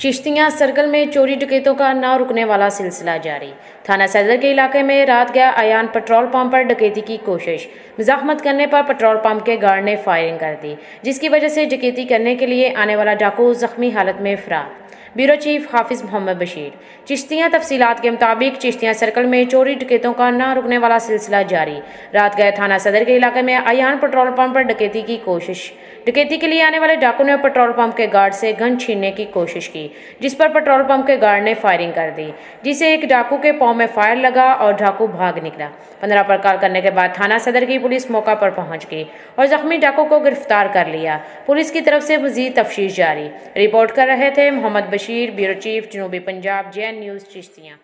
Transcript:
Chishtian circle में चोरी डकैतों का न रुकने वाला सिलसिला जारी। थाना सदर के इलाके में रात गया अयान पेट्रोल पंप पर डकैती की कोशिश। मजाकमत करने पर पेट्रोल पंप के गार्ड ने फायरिंग कर दी, जिसकी वजह से डकैती करने के लिए आने वाला डाकू जख्मी हालत में फरार। ब्यूरो चीफ हाफिज मोहम्मद बशीर। चिश्तियाँ तफसीलात के मुताबिक चिश्तियाँ सर्कल में चोरी डकैतों का न रुकने वाला सिलसिला जारी। रात गए थाना सदर के इलाके में अयान पेट्रोल पंप पर डकैती की कोशिश। डकैती के लिए आने वाले डाकू ने पेट्रोल पंप के गार्ड से गन छीनने की कोशिश की, जिस पर पेट्रोल पंप के गार्ड ने फायरिंग कर दी, जिसे एक डाकू के पांव में फायर लगा और डाकू भाग निकला। 15 पर कॉल करने के बाद थाना सदर की पुलिस मौका पर पहुंच गई और जख्मी डाकू को गिरफ्तार कर लिया। पुलिस की तरफ से मजीद तफ्तीश जारी। रिपोर्ट कर रहे थे मोहम्मद बशीर, ब्यूरो चीफ, जनूबी पंजाब, JN न्यूज़, चिश्तियाँ।